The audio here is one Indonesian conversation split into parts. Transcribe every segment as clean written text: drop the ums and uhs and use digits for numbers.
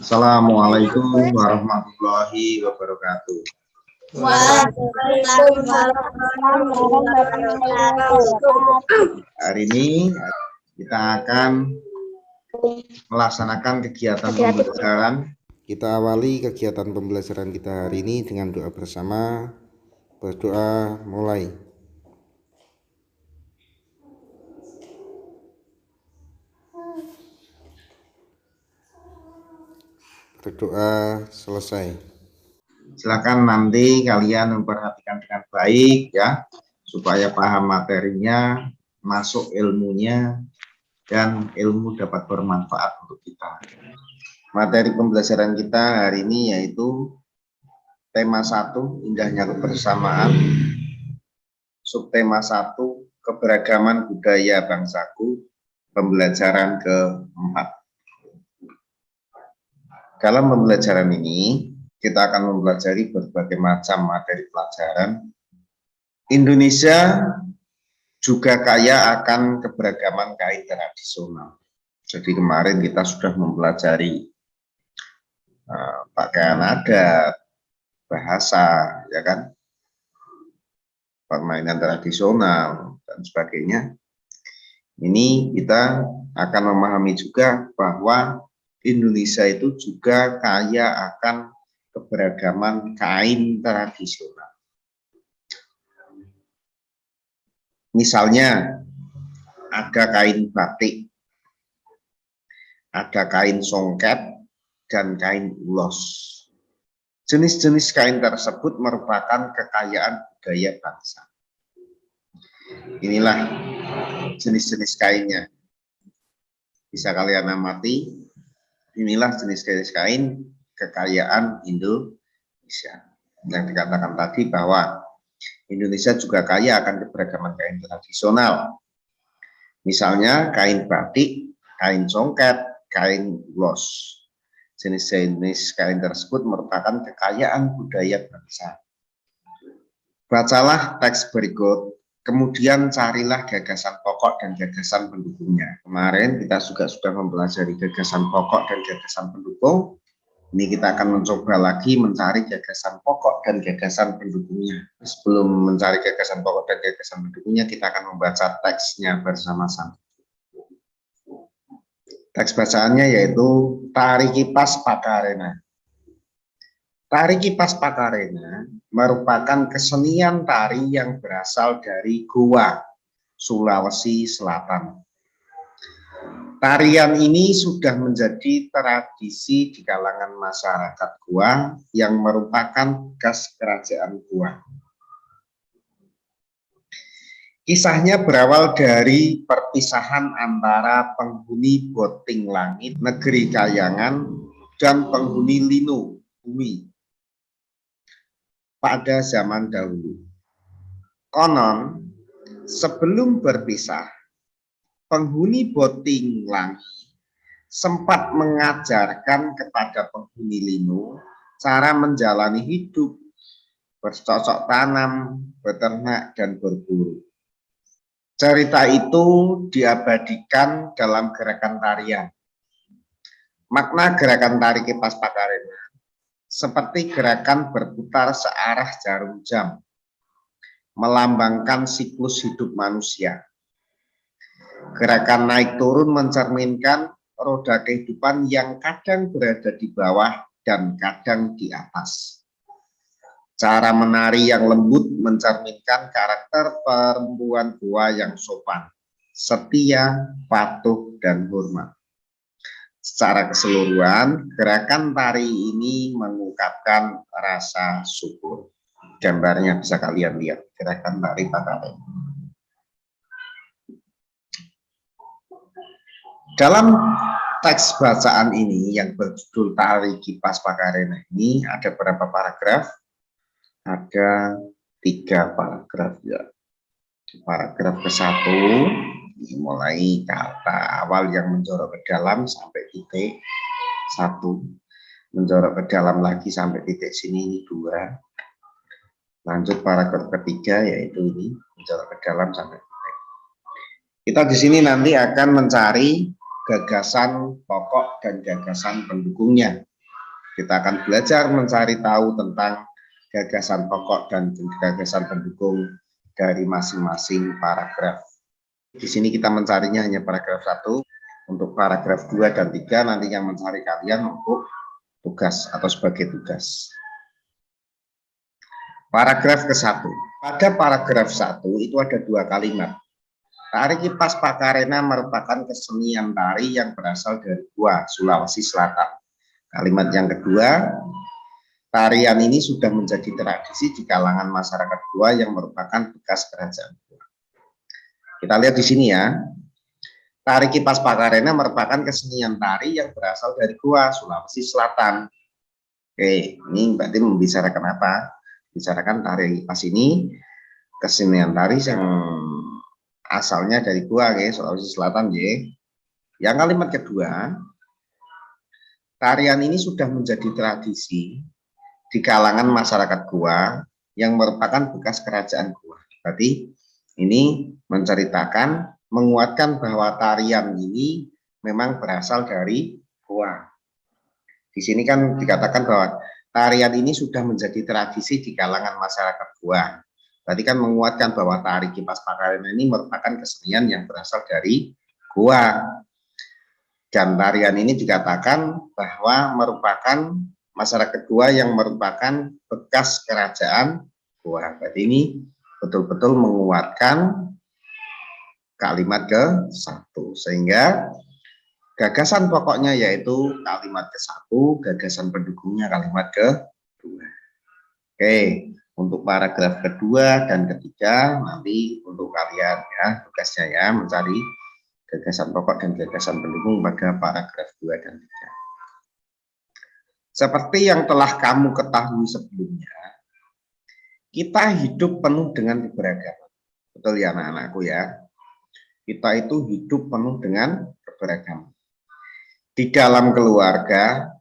Assalamualaikum warahmatullahi wabarakatuh. Waalaikumsalam warahmatullahi wabarakatuh. Hari ini kita akan melaksanakan kegiatan pembelajaran. Kita awali kegiatan pembelajaran kita hari ini dengan doa bersama. Berdoa mulai. Berdoa selesai. Silakan nanti kalian memperhatikan dengan baik ya, supaya paham materinya, masuk ilmunya, dan ilmu dapat bermanfaat untuk kita. Materi pembelajaran kita hari ini yaitu tema 1, indahnya kebersamaan. Subtema 1, keberagaman budaya bangsaku, pembelajaran ke-4. Dalam pembelajaran ini, kita akan mempelajari berbagai macam materi pelajaran. Indonesia juga kaya akan keberagaman kain tradisional. Jadi kemarin kita sudah mempelajari pakaian adat, bahasa, ya kan, permainan tradisional, dan sebagainya. Ini kita akan memahami juga bahwa Indonesia itu juga kaya akan keberagaman kain tradisional. Misalnya ada kain batik, ada kain songket, dan kain ulos. Jenis-jenis kain tersebut merupakan kekayaan budaya bangsa. Inilah jenis-jenis kainnya. Bisa kalian amati. Inilah jenis-jenis kain kekayaan Indonesia. Yang dikatakan tadi bahwa Indonesia juga kaya akan keberagaman kain tradisional. Misalnya kain batik, kain songket, kain ulos. Jenis-jenis kain tersebut merupakan kekayaan budaya bangsa. Bacalah teks berikut, kemudian carilah gagasan pokok dan gagasan pendukungnya. Kemarin kita juga sudah mempelajari gagasan pokok dan gagasan pendukung. Ini kita akan mencoba lagi mencari gagasan pokok dan gagasan pendukungnya. Sebelum mencari gagasan pokok dan gagasan pendukungnya, kita akan membaca teksnya bersama-sama. Teks bacaannya yaitu Tari Kipas Pakarena. Tari Kipas Pakarena merupakan kesenian tari yang berasal dari Goa, Sulawesi Selatan. Tarian ini sudah menjadi tradisi di kalangan masyarakat Goa yang merupakan khas kerajaan Goa. Kisahnya berawal dari perpisahan antara penghuni Boting Langit, negeri Kayangan, dan penghuni Lino, bumi, pada zaman dahulu. Konon, sebelum berpisah, penghuni Boting Langit sempat mengajarkan kepada penghuni Lino cara menjalani hidup, bercocok tanam, beternak, dan berburu. Cerita itu diabadikan dalam gerakan tarian. Makna gerakan tari Kipas Pakarena seperti gerakan berputar searah jarum jam, melambangkan siklus hidup manusia. Gerakan naik turun mencerminkan roda kehidupan yang kadang berada di bawah dan kadang di atas. Cara menari yang lembut mencerminkan karakter perempuan Goa yang sopan, setia, patuh, dan hormat. Secara keseluruhan, gerakan tari ini mengungkapkan rasa syukur. Gambarnya bisa kalian lihat, gerakan tari Pakarena. Dalam teks bacaan ini yang berjudul Tari Kipas Pakarena ini ada berapa paragraf? Ada 3 paragraf ya. Paragraf ke-1 mulai kata awal yang menjorok ke dalam sampai titik 1, menjorok ke dalam lagi sampai titik sini, ini 2. Lanjut paragraf ketiga yaitu ini menjorok ke dalam sampai titik. Kita di sini nanti akan mencari gagasan pokok dan gagasan pendukungnya. Kita akan belajar mencari tahu tentang gagasan pokok dan gagasan pendukung dari masing-masing paragraf. Di sini kita mencarinya hanya paragraf 1, untuk paragraf 2 dan 3 nanti yang mencari kalian untuk tugas atau sebagai tugas. Paragraf ke-1. Pada paragraf 1 itu ada 2 kalimat. Tari Kipas Pakarena merupakan kesenian tari yang berasal dari Goa, Sulawesi Selatan. Kalimat yang kedua, tarian ini sudah menjadi tradisi di kalangan masyarakat Goa yang merupakan bekas kerajaan Goa. Kita lihat di sini ya. Tari Kipas Pakarena merupakan kesenian tari yang berasal dari Goa, Sulawesi Selatan. Oke, ini berarti membicarakan apa? Bicarakan tari Kipas ini kesenian tari yang asalnya dari Goa, Sulawesi Selatan, ya. Yang kalimat kedua, tarian ini sudah menjadi tradisi di kalangan masyarakat Goa yang merupakan bekas kerajaan Goa. Berarti ini menceritakan, menguatkan bahwa tarian ini memang berasal dari Goa. Di sini kan dikatakan bahwa tarian ini sudah menjadi tradisi di kalangan masyarakat Goa. Berarti kan menguatkan bahwa tari Kipas Pakarena ini merupakan kesenian yang berasal dari Goa. Dan tarian ini dikatakan bahwa merupakan masyarakat Goa yang merupakan bekas kerajaan Goa. Berarti ini betul-betul menguatkan kalimat ke-1. Sehingga gagasan pokoknya yaitu kalimat ke-1, gagasan pendukungnya kalimat ke-2. Oke, untuk paragraf kedua dan ketiga nanti untuk kalian ya, tugasnya ya mencari gagasan pokok dan gagasan pendukung pada paragraf 2 dan 3. Seperti yang telah kamu ketahui sebelumnya, kita hidup penuh dengan keberagaman. Betul ya anak-anakku ya? Kita itu hidup penuh dengan keberagaman. Di dalam keluarga,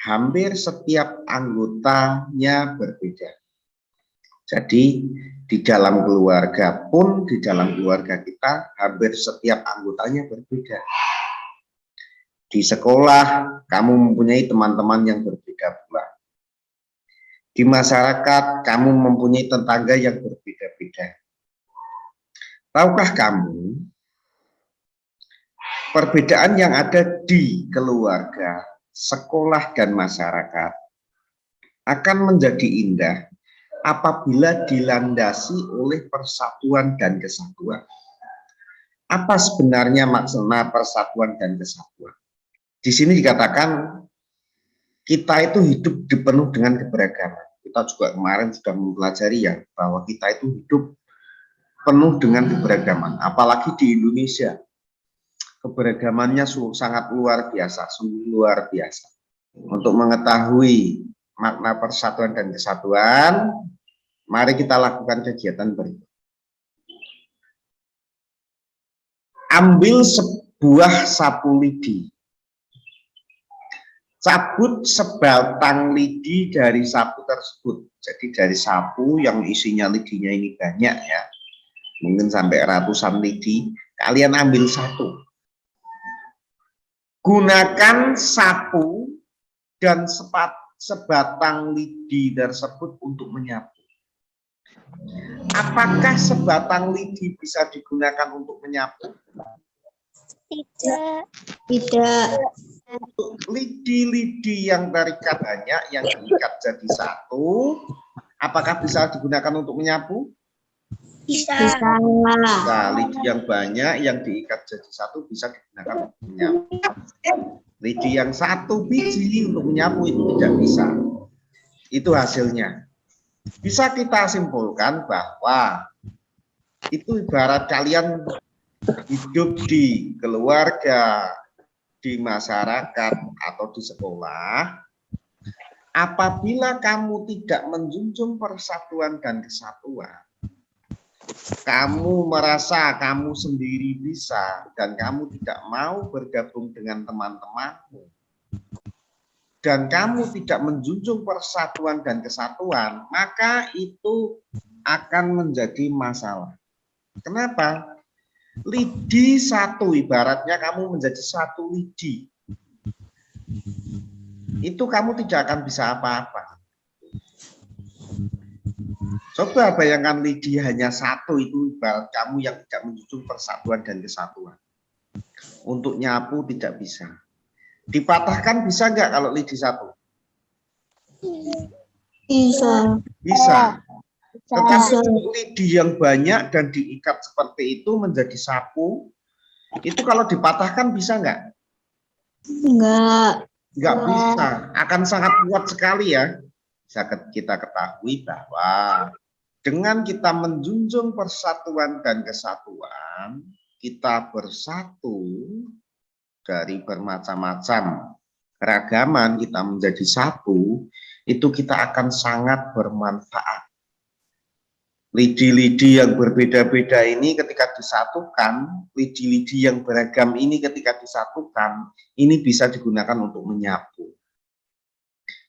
hampir setiap anggotanya berbeda. Jadi di dalam keluarga pun, di dalam keluarga kita, hampir setiap anggotanya berbeda. Di sekolah, kamu mempunyai teman-teman yang berbeda pula. Di masyarakat, kamu mempunyai tetangga yang berbeda-beda. Tahukah kamu, perbedaan yang ada di keluarga, sekolah, dan masyarakat akan menjadi indah apabila dilandasi oleh persatuan dan kesatuan. Apa sebenarnya maksudnya persatuan dan kesatuan? Di sini dikatakan kita itu hidup dipenuh dengan keberagaman. Kita juga kemarin sudah mempelajari ya bahwa kita itu hidup penuh dengan keberagaman. Apalagi di Indonesia, keberagamannya sangat luar biasa, sungguh luar biasa. Untuk mengetahui makna persatuan dan kesatuan, mari kita lakukan kegiatan berikut. Ambil sebuah sapu lidi. Cabut sebatang lidi dari sapu tersebut. Jadi dari sapu yang isinya lidinya ini banyak ya, mungkin sampai ratusan lidi, kalian ambil satu. Gunakan sapu dan sebatang lidi tersebut untuk menyapu. Apakah sebatang lidi bisa digunakan untuk menyapu? Tidak. Lidi-lidi yang terikat banyak, yang diikat jadi satu, apakah bisa digunakan untuk menyapu? Bisa. Bisa. Lidi yang banyak, yang diikat jadi satu bisa digunakan untuk menyapu. Lidi yang satu biji untuk menyapu itu tidak bisa. Itu hasilnya. Bisa kita simpulkan bahwa itu ibarat kalian hidup di keluarga, di masyarakat, atau di sekolah. Apabila kamu tidak menjunjung persatuan dan kesatuan, kamu merasa kamu sendiri bisa dan kamu tidak mau bergabung dengan teman-temanmu, dan kamu tidak menjunjung persatuan dan kesatuan, maka itu akan menjadi masalah. Kenapa? Lidi satu, ibaratnya kamu menjadi satu lidi. itu kamu tidak akan bisa apa-apa. Coba bayangkan lidi hanya satu, itu ibarat kamu yang tidak menjunjung persatuan dan kesatuan. Untuk nyapu tidak bisa. Dipatahkan bisa nggak kalau lidi satu? Bisa. Bisa. Tetapi Bisa. untuk lidi yang banyak dan diikat seperti itu menjadi sapu, itu kalau dipatahkan bisa nggak? Enggak. Nggak bisa. Akan sangat kuat sekali ya. Bisa kita ketahui bahwa dengan kita menjunjung persatuan dan kesatuan, kita bersatu dari bermacam-macam keragaman, kita menjadi satu, itu kita akan sangat bermanfaat. Lidi-lidi yang berbeda-beda ini ketika disatukan, lidi-lidi yang beragam ini ketika disatukan, ini bisa digunakan untuk menyapu.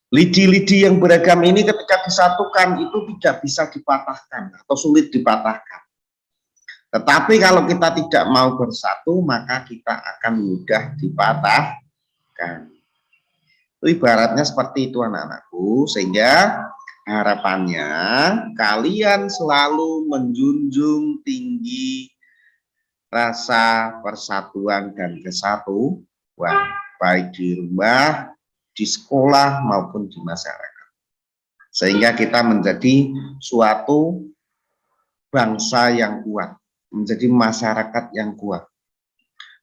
Lidi-lidi yang beragam ini ketika disatukan itu tidak bisa dipatahkan atau sulit dipatahkan. Tetapi kalau kita tidak mau bersatu, maka kita akan mudah dipatahkan. Itu ibaratnya seperti itu anak-anakku, sehingga harapannya kalian selalu menjunjung tinggi rasa persatuan dan kesatuan, baik di rumah, di sekolah, maupun di masyarakat. Sehingga kita menjadi suatu bangsa yang kuat, menjadi masyarakat yang kuat.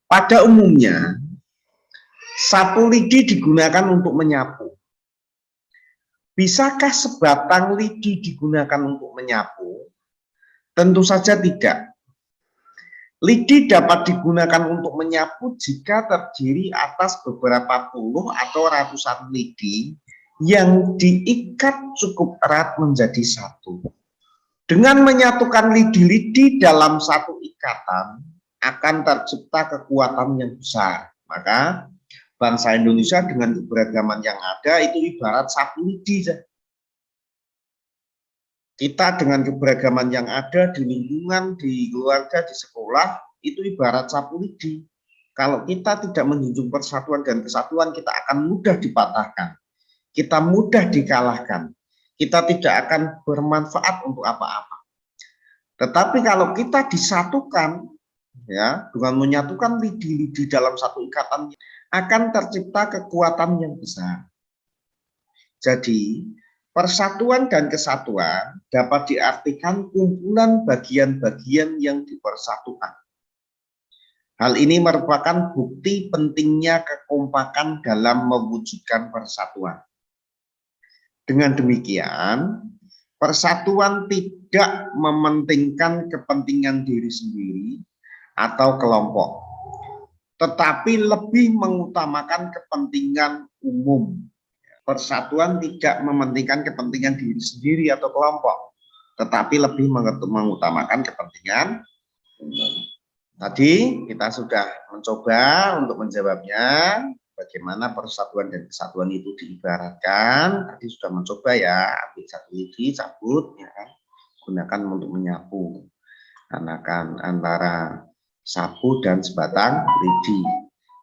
Pada umumnya, sapu lidi digunakan untuk menyapu. Bisakah sebatang lidi digunakan untuk menyapu? Tentu saja tidak. Lidi dapat digunakan untuk menyapu jika terdiri atas beberapa puluh atau ratusan lidi yang diikat cukup erat menjadi satu. Dengan menyatukan lidi-lidi dalam satu ikatan, akan tercipta kekuatan yang besar. Maka bangsa Indonesia dengan keberagaman yang ada itu ibarat sapu lidi. Kita dengan keberagaman yang ada di lingkungan, di keluarga, di sekolah, itu ibarat sapu lidi. Kalau kita tidak menjunjung persatuan dan kesatuan, kita akan mudah dipatahkan. Kita mudah dikalahkan. Kita tidak akan bermanfaat untuk apa-apa. Tetapi kalau kita disatukan, ya, dengan menyatukan lidi-lidi dalam satu ikatan, akan tercipta kekuatan yang besar. Jadi, persatuan dan kesatuan dapat diartikan kumpulan bagian-bagian yang dipersatukan. Hal ini merupakan bukti pentingnya kekompakan dalam mewujudkan persatuan. Dengan demikian, persatuan tidak mementingkan kepentingan diri sendiri atau kelompok, tetapi lebih mengutamakan kepentingan umum. Persatuan tidak mementingkan kepentingan diri sendiri atau kelompok, tetapi lebih mengutamakan kepentingan umum. Tadi kita sudah mencoba untuk menjawabnya, bagaimana persatuan dan kesatuan itu diibaratkan. Tadi sudah mencoba ya, ambil satu lidi, cabut, ya kan, gunakan untuk menyapu. Anakan antara sapu dan sebatang lidi.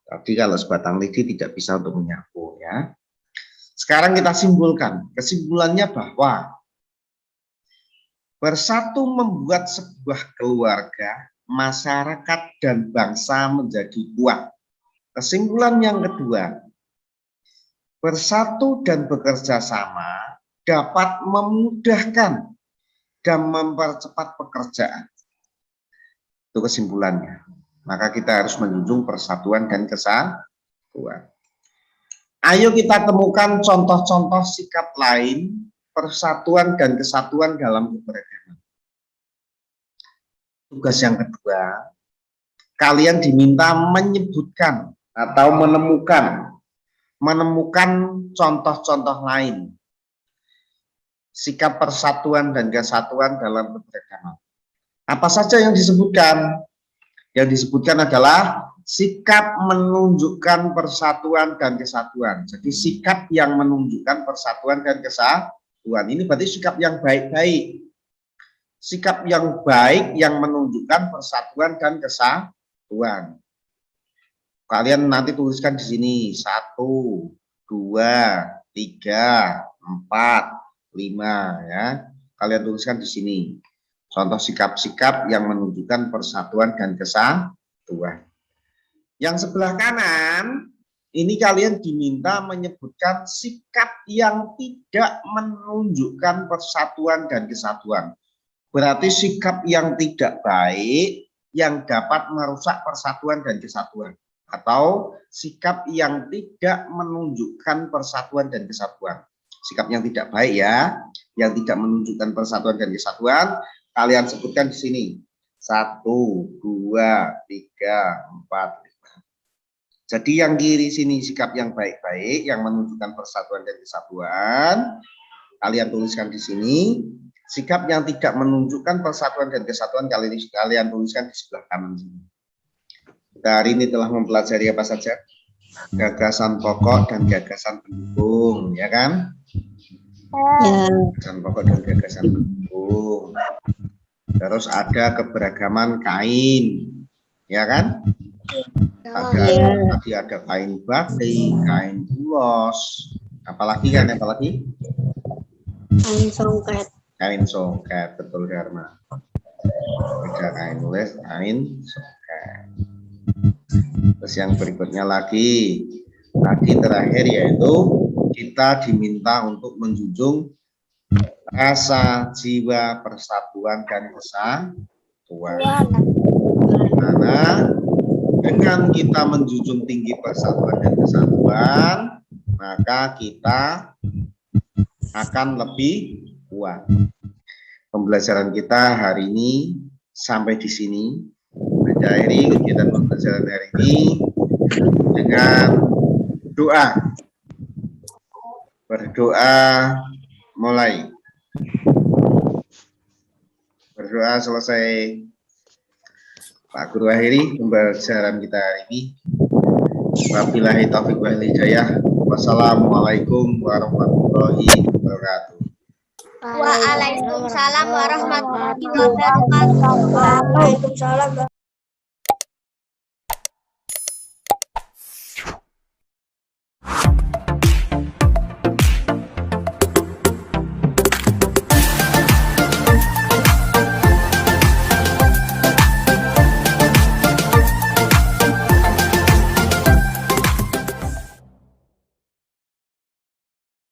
Tadi kalau sebatang lidi tidak bisa untuk menyapu, ya. Sekarang kita simpulkan. Kesimpulannya bahwa bersatu membuat sebuah keluarga, masyarakat, dan bangsa menjadi kuat. Kesimpulan yang kedua, bersatu dan bekerja sama dapat memudahkan dan mempercepat pekerjaan. Itu kesimpulannya. Maka kita harus menjunjung persatuan dan kesatuan. Ayo kita temukan contoh-contoh sikap lain persatuan dan kesatuan dalam keberagaman. Tugas yang kedua, kalian diminta menyebutkan atau menemukan contoh-contoh lain sikap persatuan dan kesatuan dalam keberagaman. Apa saja yang disebutkan? Yang disebutkan adalah sikap menunjukkan persatuan dan kesatuan. Jadi sikap yang menunjukkan persatuan dan kesatuan. Ini berarti sikap yang baik-baik. Sikap yang baik yang menunjukkan persatuan dan kesatuan. Kalian nanti tuliskan di sini 1, 2, 3, 4, 5 ya. Kalian tuliskan di sini. Contoh sikap-sikap yang menunjukkan persatuan dan kesatuan. Yang sebelah kanan, ini kalian diminta menyebutkan sikap yang tidak menunjukkan persatuan dan kesatuan. Berarti sikap yang tidak baik yang dapat merusak persatuan dan kesatuan. Atau sikap yang tidak menunjukkan persatuan dan kesatuan. Sikap yang tidak baik ya, yang tidak menunjukkan persatuan dan kesatuan, kalian sebutkan di sini. 1, 2, 3, 4, 5. Jadi yang kiri sini sikap yang baik-baik, yang menunjukkan persatuan dan kesatuan. Kalian tuliskan di sini. Sikap yang tidak menunjukkan persatuan dan kesatuan, kalian tuliskan di sebelah kanan sini. Kita hari ini telah mempelajari apa saja? Gagasan pokok dan gagasan pendukung, ya kan? Ya. Gagasan pokok dan gagasan pendukung. Terus ada keberagaman kain, ya kan? Tadi ada kain batik, kain ulos, apalagi kan? Apalagi? Kain songket. Kain songket, betul Dharma. Ada kain ules, kain songket. Terus yang berikutnya lagi terakhir yaitu kita diminta untuk menjunjung rasa jiwa persatuan dan kesatuan. Karena dengan kita menjunjung tinggi persatuan dan kesatuan, maka kita akan lebih kuat. Pembelajaran kita hari ini sampai di sini. Kita akhiri kegiatan pembelajaran hari ini dengan doa. Berdoa mulai. Berdoa selesai. Pak Guru akhiri pembelajaran kita hari ini. Wabillahi taufiq wal hidayah. Wassalamualaikum warahmatullahi wabarakatuh. Waalaikumsalam warahmatullahi wabarakatuh. Waalaikumsalam.